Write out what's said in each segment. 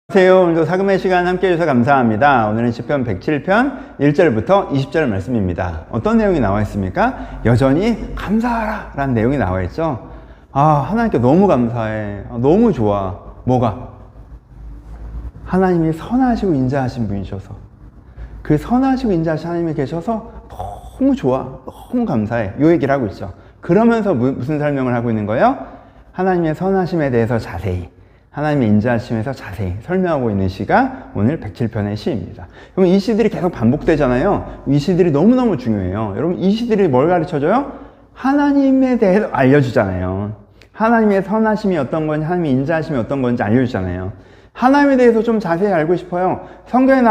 안녕하세요. 오늘도 사금의 시간 함께 해주셔서 감사합니다. 오늘은 시편 107편 1절부터 20절 말씀입니다. 어떤 내용이 나와 있습니까? 여전히 감사하라 라는 내용이 나와 있죠. 하나님께 너무 감사해. 너무 좋아. 뭐가? 하나님이 선하시고 인자하신 분이셔서, 그 선하시고 인자하신 하나님이 계셔서 너무 좋아. 너무 감사해. 이 얘기를 하고 있죠. 그러면서 무슨 설명을 하고 있는 거예요? 하나님의 선하심에 대해서 자세히, 하나님의 인자하심에서 자세히 설명하고 있는 시가 오늘 107편의 시입니다. 그럼 이 시들이 계속 반복되잖아요. 이 시들이 너무너무 중요해요. 여러분, 이 시들이 뭘 가르쳐줘요? 하나님에 대해서 알려주잖아요. 하나님의 선하심이 어떤 건지, 하나님의 인자하심이 어떤 건지 알려주잖아요. 하나님에 대해서 좀 자세히 알고 싶어요. 성경에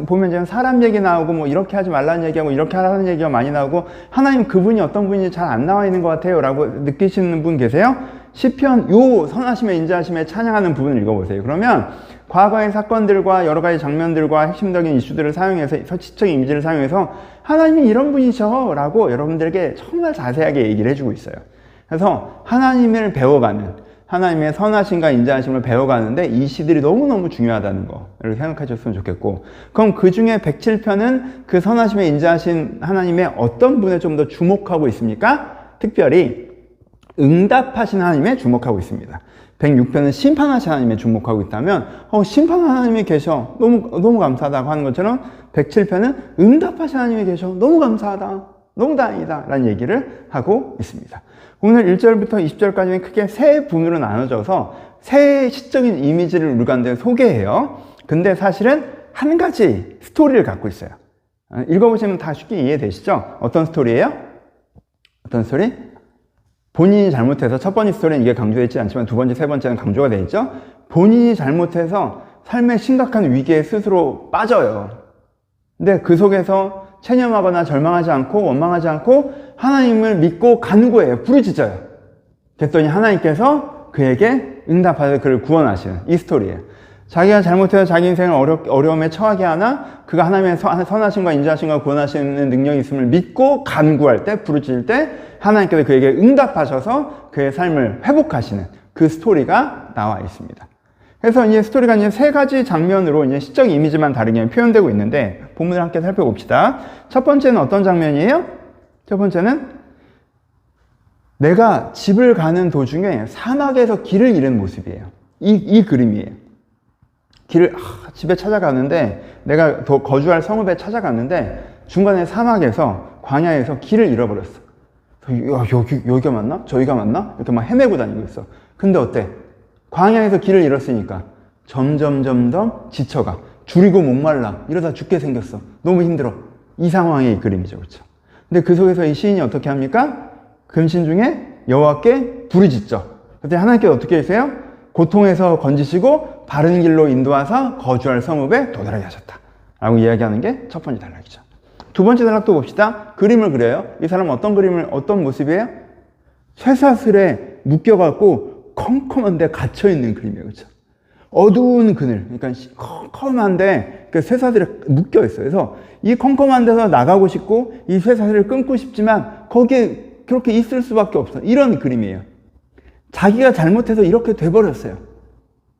보면 지금 사람 얘기 나오고, 뭐 이렇게 하지 말라는 얘기하고 이렇게 하라는 얘기가 많이 나오고, 하나님 그분이 어떤 분인지 잘 안 나와 있는 것 같아요 라고 느끼시는 분 계세요? 시편 요 선하심의 인자하심에 찬양하는 부분을 읽어보세요. 그러면 과거의 사건들과 여러 가지 장면들과 핵심적인 이슈들을 사용해서, 서치적인 이미지를 사용해서 하나님이 이런 분이셔 라고 여러분들에게 정말 자세하게 얘기를 해주고 있어요. 그래서 하나님을 배워가는, 하나님의 선하심과 인자하심을 배워가는데 이 시들이 너무너무 중요하다는 거 이렇게 생각하셨으면 좋겠고, 그럼 그 중에 107편은 그 선하심에 인자하신 하나님의 어떤 분에 좀 더 주목하고 있습니까? 특별히 응답하신 하나님에 주목하고 있습니다. 106편은 심판하신 하나님에 주목하고 있다면, 심판 하나님이 계셔, 너무 감사하다고 하는 것처럼 107편은 응답하신 하나님이 계셔, 너무 감사하다, 너무 다행이다 라는 얘기를 하고 있습니다. 오늘 1절부터 20절까지는 크게 세 분으로 나눠져서 세 시적인 이미지를 우리가 소개해요. 근데 사실은 한 가지 스토리를 갖고 있어요. 읽어보시면 다 쉽게 이해되시죠? 어떤 스토리예요? 어떤 스토리? 본인이 잘못해서, 첫 번째 스토리는 이게 강조되어 있지 않지만 두 번째, 세 번째는 강조가 되어 있죠? 본인이 잘못해서 삶의 심각한 위기에 스스로 빠져요. 근데 그 속에서 체념하거나 절망하지 않고 원망하지 않고 하나님을 믿고 간구해요. 부르짖어요. 그랬더니 하나님께서 그에게 응답하셔서 그를 구원하시는 이 스토리예요. 자기가 잘못해서 자기 인생을 어려움에 처하게 하나, 그가 하나님의 선하심과 인자하심과 구원하시는 능력이 있음을 믿고 간구할 때, 부르짖을 때 하나님께서 그에게 응답하셔서 그의 삶을 회복하시는 그 스토리가 나와 있습니다. 그래서 이제 스토리가 이제 세 가지 장면으로 이제 시적 이미지만 다르게 표현되고 있는데, 본문을 함께 살펴봅시다. 첫 번째는 어떤 장면이에요? 첫 번째는 내가 집을 가는 도중에 사막에서 길을 잃은 모습이에요. 이 그림이에요. 집에 찾아가는데, 내가 거주할 성읍에 찾아갔는데 중간에 사막에서, 광야에서 길을 잃어버렸어. 여기가 맞나? 저기가 맞나? 이렇게 막 헤매고 다니고 있어. 근데 어때? 광야에서 길을 잃었으니까 점점 지쳐가. 줄이고 목말라. 이러다 죽게 생겼어. 너무 힘들어. 이 상황의 그림이죠. 그렇죠? 근데 그 속에서 이 시인이 어떻게 합니까? 금신 중에 여호와께 부르짖죠. 그때 하나님께서 어떻게 하세요? 고통에서 건지시고 바른 길로 인도하사 거주할 성읍에 도달하게 하셨다 라고 이야기하는 게 첫 번째 단락이죠. 두 번째 단락도 봅시다. 그림을 그려요. 이 사람은 어떤 모습이에요? 쇠사슬에 묶여갖고 컴컴한데 갇혀있는 그림이에요. 그렇죠? 어두운 그늘, 그러니까 컴컴한데 그 쇠사슬에 묶여있어요. 그래서 이 컴컴한 데서 나가고 싶고 이 쇠사슬을 끊고 싶지만 거기에 그렇게 있을 수밖에 없어. 이런 그림이에요. 자기가 잘못해서 이렇게 돼버렸어요.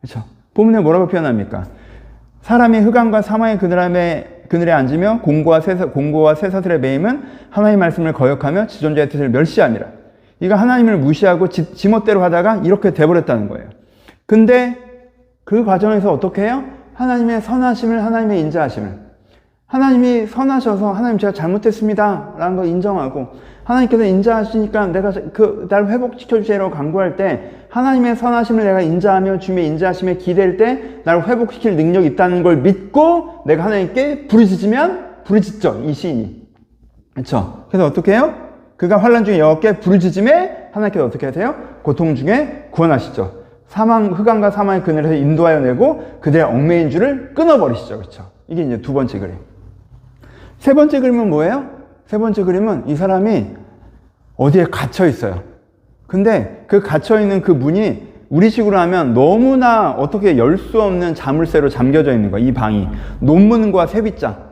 그렇죠? 본문에 뭐라고 표현합니까? 사람이 흑암과 사망의 그늘에 앉으며 공고와 쇠사슬에 매임은 하나님의 말씀을 거역하며 지존자의 뜻을 멸시함이라. 이가 하나님을 무시하고 지멋대로 하다가 이렇게 돼버렸다는 거예요. 근데 그 과정에서 어떻게 해요? 하나님의 선하심을, 하나님의 인자하심을, 하나님이 선하셔서 하나님 제가 잘못했습니다 라는 걸 인정하고, 하나님께서 인자하시니까 내가 나를 회복시켜 주시라고 간구할 때 하나님의 선하심을 내가 인자하며 주님의 인자하심에 기댈 때 나를 회복시킬 능력이 있다는 걸 믿고 내가 하나님께 부르짖으면 부르짖죠, 이 시인이. 그렇죠? 그래서 어떻게 해요? 그가 환난 중에 여호와께 부르짖음에 하나님께서 어떻게 하세요? 고통 중에 구원하시죠. 흑암과 사망의 그늘에서 인도하여 내고 그들의 얽매인 줄을 끊어버리시죠. 그렇죠? 이게 이제 두 번째 그림. 세 번째 그림은 뭐예요? 세 번째 그림은 이 사람이 어디에 갇혀 있어요. 근데 그 갇혀 있는 그 문이 우리식으로 하면 너무나 어떻게 열 수 없는 자물쇠로 잠겨져 있는 거야. 이 방이 논문과 새빗장.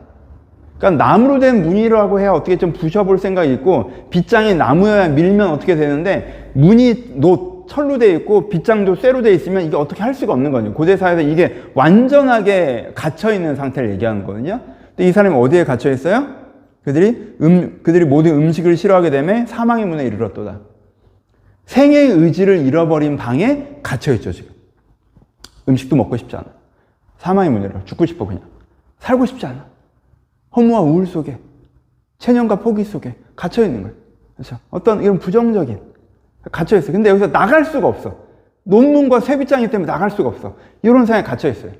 그러니까 나무로 된 문이라고 해야 어떻게 좀 부셔볼 생각이 있고, 빗장이 나무여야 밀면 어떻게 되는데 문이 철로 돼 있고 빗장도 쇠로 돼 있으면 이게 어떻게 할 수가 없는 거죠. 고대사회에서 이게 완전하게 갇혀 있는 상태를 얘기하는 거거든요. 근데 이 사람이 어디에 갇혀 있어요? 그들이 모든 음식을 싫어하게 되면 사망의 문에 이르렀도다. 생의 의지를 잃어버린 방에 갇혀 있죠, 지금. 음식도 먹고 싶지 않아. 사망의 문에 이르러 죽고 싶어, 그냥. 살고 싶지 않아. 허무와 우울 속에, 체념과 포기 속에 갇혀 있는 거예요. 그렇죠? 어떤 이런 부정적인 갇혀 있어요. 근데 여기서 나갈 수가 없어. 논문과 쇠빗장이 때문에 나갈 수가 없어. 이런 상황에 갇혀 있어요.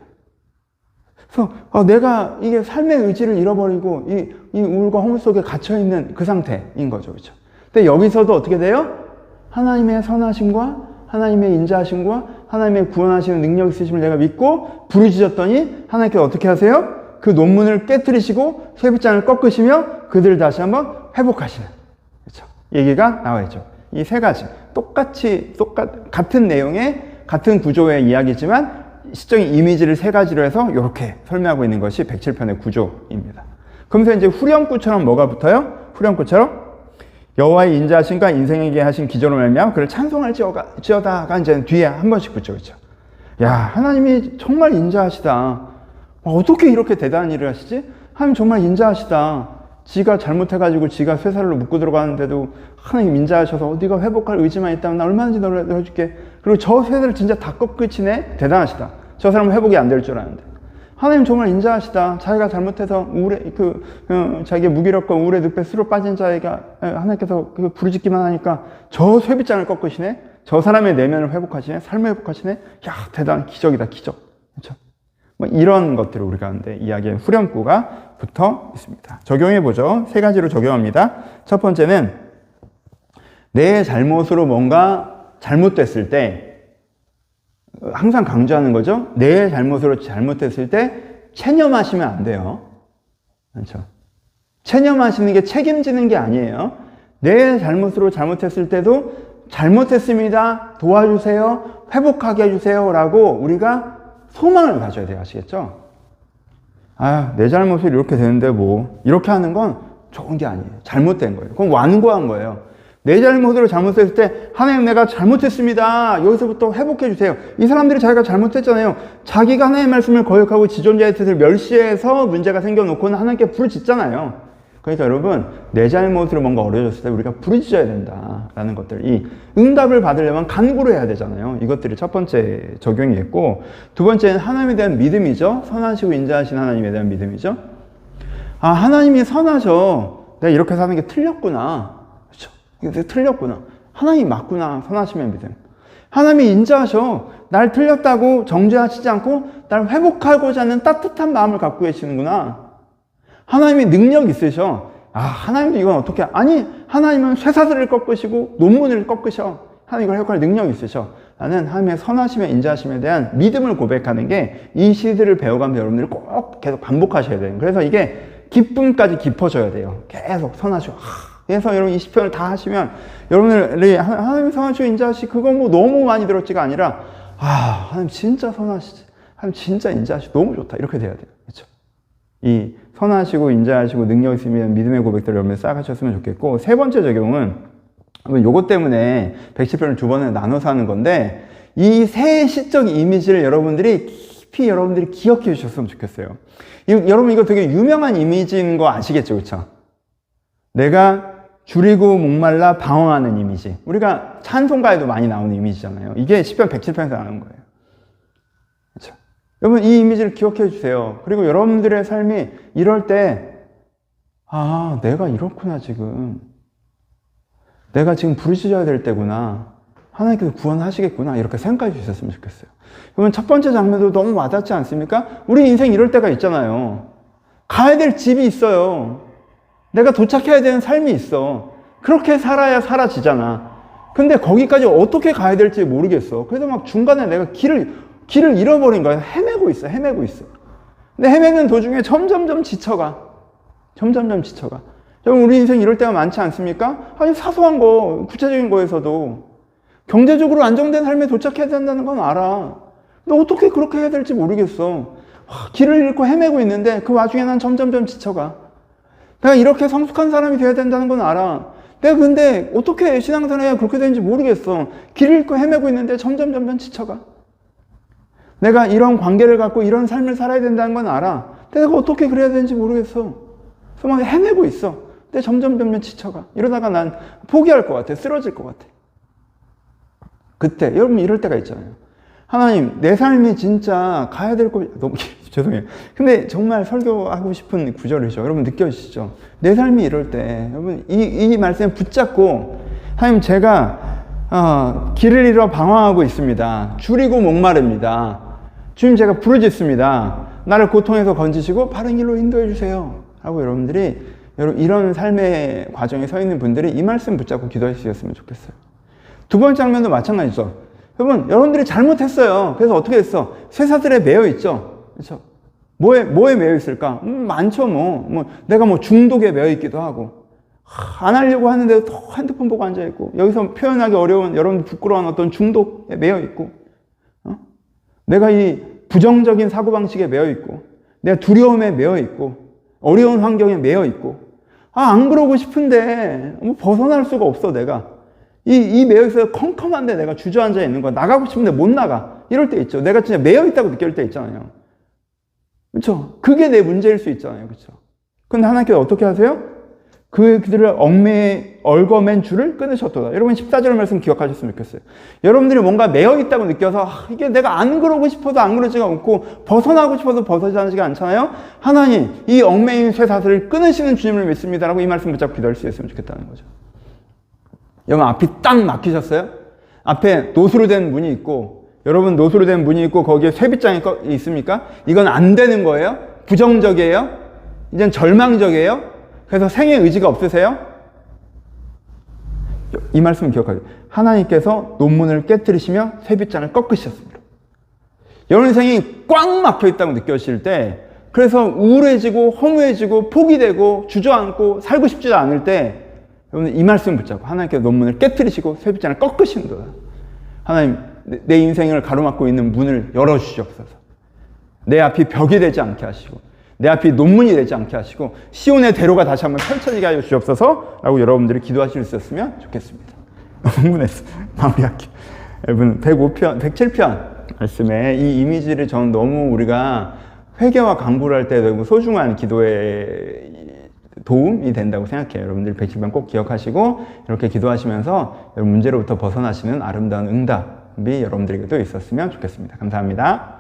그래서 내가 이게 삶의 의지를 잃어버리고 이 우울과 허무 속에 갇혀 있는 그 상태인 거죠, 그렇죠? 근데 여기서도 어떻게 돼요? 하나님의 선하심과 하나님의 인자하심과 하나님의 구원하시는 능력 있으심을 내가 믿고 부르짖었더니 하나님께서 어떻게 하세요? 그 논문을 깨뜨리시고 쇠빗장을 꺾으시며 그들을 다시 한번 회복하시는, 그렇죠? 얘기가 나와 있죠. 이 세 가지 같은 내용의 같은 구조의 이야기지만 시적인 이미지를 세 가지로 해서 이렇게 설명하고 있는 것이 107편의 구조입니다. 그러면서 이제 후렴구처럼 뭐가 붙어요? 후렴구처럼 여호와의 인자하심과 인생에게 하신 기적으로 말미암아 그를 찬송할 지어다가 이제 뒤에 한 번씩 붙죠, 그렇죠? 야, 하나님이 정말 인자하시다. 어떻게 이렇게 대단한 일을 하시지? 하나님 정말 인자하시다. 지가 잘못해가지고 지가 쇠사슬로 묶고 들어가는데도 하나님 인자하셔서 네가 회복할 의지만 있다면 나 얼마든지 너를 해줄게. 그리고 저 쇠사슬을 진짜 다 꺾으시네? 대단하시다. 저 사람은 회복이 안 될 줄 아는데. 하나님 정말 인자하시다. 자기가 잘못해서 자기의 무기력과 우울의 늪에 수로 빠진 자에게 하나님께서 부르짖기만 하니까 저 쇠빗장을 꺾으시네? 저 사람의 내면을 회복하시네? 삶을 회복하시네? 야, 대단한 기적이다, 기적. 그렇죠? 뭐 이런 것들을 우리 가운데 이야기의 후렴구가 붙어 있습니다. 적용해보죠. 세 가지로 적용합니다. 첫 번째는 내 잘못으로 뭔가 잘못됐을 때 항상 강조하는 거죠. 내 잘못으로 잘못됐을 때 체념하시면 안 돼요. 그렇죠? 체념하시는 게 책임지는 게 아니에요. 내 잘못으로 잘못했을 때도 잘못했습니다. 도와주세요. 회복하게 해주세요. 라고 우리가 소망을 가져야 돼요. 아시겠죠? 아, 내 잘못을 이렇게 되는데 뭐 이렇게 하는 건 좋은 게 아니에요. 잘못된 거예요. 그건 완고한 거예요. 내 잘못으로 잘못했을 때 하나님 내가 잘못했습니다. 여기서부터 회복해 주세요. 이 사람들이 자기가 잘못했잖아요. 자기가 하나님의 말씀을 거역하고 지존자의 뜻을 멸시해서 문제가 생겨놓고는 하나님께 부르짖잖아요. 그러니까 여러분, 내 잘못으로 뭔가 어려졌을 때 우리가 부르짖어야 된다라는 것들, 이 응답을 받으려면 간구를 해야 되잖아요. 이것들이 첫 번째 적용이 있고, 두 번째는 하나님에 대한 믿음이죠. 선하시고 인자하신 하나님에 대한 믿음이죠. 아, 하나님이 선하셔. 내가 이렇게 사는 게 틀렸구나. 그렇죠? 이게 틀렸구나. 하나님이 맞구나. 선하심의 믿음. 하나님이 인자하셔. 날 틀렸다고 정죄하시지 않고 날 회복하고자 하는 따뜻한 마음을 갖고 계시는구나. 하나님이 능력 있으셔. 아, 하나님도 이건 어떻게, 아니, 하나님은 쇠사슬을 꺾으시고 논문을 꺾으셔. 하나님 이걸 회복할 능력이 있으셔. 나는 하나님의 선하심에 인자하심에 대한 믿음을 고백하는 게 이 시들을 배워가면서 여러분들이 꼭 계속 반복하셔야 돼요. 그래서 이게 기쁨까지 깊어져야 돼요. 계속 선하시고. 그래서 여러분 20편을 다 하시면 여러분들이 하나님이 선하시고 인자하시고 그거 뭐 너무 많이 들었지가 아니라 아, 하나님 진짜 선하시지. 하나님 진짜 인자하시고 너무 좋다. 이렇게 돼야 돼요. 그렇죠? 이 선하시고 인자하시고 능력 있으면 믿음의 고백들을 여러분들 쌓아가셨으면 좋겠고, 세 번째 적용은 요것 때문에 110편을 두 번에 나눠서 하는 건데, 이 세 시적 이미지를 여러분들이 깊이 여러분들이 기억해 주셨으면 좋겠어요. 여러분 이거 되게 유명한 이미지인 거 아시겠죠? 그렇죠? 내가 줄이고 목말라 방황하는 이미지. 우리가 찬송가에도 많이 나오는 이미지잖아요. 이게 시편 107편에서 나오는 거예요. 그렇죠? 여러분 이 이미지를 기억해 주세요. 그리고 여러분들의 삶이 이럴 때 아, 내가 이렇구나 지금. 내가 지금 부르짖어야 될 때구나. 하나님께서 구원하시겠구나. 이렇게 생각해 주셨으면 좋겠어요. 그러면 첫 번째 장면도 너무 와닿지 않습니까? 우리 인생 이럴 때가 있잖아요. 가야 될 집이 있어요. 내가 도착해야 되는 삶이 있어. 그렇게 살아야 사라지잖아. 근데 거기까지 어떻게 가야 될지 모르겠어. 그래서 막 중간에 내가 길을 잃어버린 거야. 헤매고 있어. 근데 헤매는 도중에 점점점 지쳐가. 여러분, 우리 인생 이럴 때가 많지 않습니까? 아니, 사소한 거, 구체적인 거에서도. 경제적으로 안정된 삶에 도착해야 된다는 건 알아. 근데 어떻게 그렇게 해야 될지 모르겠어. 길을 잃고 헤매고 있는데 그 와중에 난 점점점 지쳐가. 내가 이렇게 성숙한 사람이 되어야 된다는 건 알아. 내가 근데 어떻게 신앙생활에 그렇게 되는지 모르겠어. 길을 잃고 헤매고 있는데 점점 지쳐가. 내가 이런 관계를 갖고 이런 삶을 살아야 된다는 건 알아. 내가 어떻게 그래야 되는지 모르겠어. 그래서 막 헤매고 있어. 근데 점점 지쳐가. 이러다가 난 포기할 것 같아. 쓰러질 것 같아. 그때 여러분 이럴 때가 있잖아요. 하나님, 내 삶이 진짜 가야 될 곳, 너무 죄송해요. 근데 정말 설교하고 싶은 구절이죠. 여러분 느껴지시죠? 내 삶이 이럴 때 여러분 이 말씀에 붙잡고, 하나님, 제가 길을 잃어 방황하고 있습니다. 줄이고 목마릅니다. 주님, 제가 부르짖습니다. 나를 고통에서 건지시고 바른 길로 인도해 주세요. 하고 여러분들이 이런 삶의 과정에 서 있는 분들이 이 말씀 붙잡고 기도하셨으면 좋겠어요. 두 번째 장면도 마찬가지죠. 여러분들이 잘못했어요. 그래서 어떻게 됐어? 쇠사슬에 매여 있죠. 그렇죠? 뭐에 매여 있을까? 많죠, 내가 중독에 매여 있기도 하고. 안 하려고 하는데도 또 핸드폰 보고 앉아있고, 여기서 표현하기 어려운, 여러분 부끄러운 어떤 중독에 매여 있고, 내가 이 부정적인 사고방식에 매여 있고, 내가 두려움에 매여 있고, 어려운 환경에 매여 있고, 안 그러고 싶은데, 벗어날 수가 없어, 내가. 이 매여 있어서 컴컴한데 내가 주저앉아 있는 거야. 나가고 싶은데 못 나가. 이럴 때 있죠. 내가 진짜 매여 있다고 느낄 때 있잖아요. 그렇죠? 그게 내 문제일 수 있잖아요. 그렇죠? 근데 하나님께서 어떻게 하세요? 그들을 얽어맨 줄을 끊으셨도다. 여러분 14절 말씀 기억하셨으면 좋겠어요. 여러분들이 뭔가 매여 있다고 느껴서 이게 내가 안 그러고 싶어도 안 그러지가 않고 벗어나고 싶어도 벗어나지가 않잖아요. 하나님, 이 얽매인 쇠사슬을 끊으시는 주님을 믿습니다라고 이 말씀 붙잡고 기도할 수 있으면 좋겠다는 거죠. 여러분 앞이 딱 막히셨어요? 앞에 노수로 된 문이 있고, 여러분 노수로 된 문이 있고 거기에 쇠빗장이 있습니까? 이건 안 되는 거예요? 부정적이에요? 이젠 절망적이에요? 그래서 생의 의지가 없으세요? 이 말씀을 기억하세요. 하나님께서 논문을 깨뜨리시며 쇠빗장을 꺾으셨습니다. 여러분 인생이 꽉 막혀 있다고 느껴질 때, 그래서 우울해지고 허무해지고 포기되고 주저앉고 살고 싶지도 않을 때, 여러분 이 말씀 붙잡고 하나님께서 논문을 깨뜨리시고 쇠빗장을 꺾으시는 거예요. 하나님, 내 인생을 가로막고 있는 문을 열어주시옵소서. 내 앞이 벽이 되지 않게 하시고, 내 앞이 논문이 되지 않게 하시고, 시온의 대로가 다시 한번 펼쳐지게 하여 주시옵소서 라고 여러분들이 기도하실 수 있었으면 좋겠습니다. 흥분했어. 마무리할게요. 여러분 107편 말씀에 이 이미지를 저는 너무 우리가 회개와 강구를 할 때 너무 소중한 기도에 도움이 된다고 생각해요. 여러분들 107편 꼭 기억하시고 이렇게 기도하시면서 문제로부터 벗어나시는 아름다운 응답이 여러분들에게도 있었으면 좋겠습니다. 감사합니다.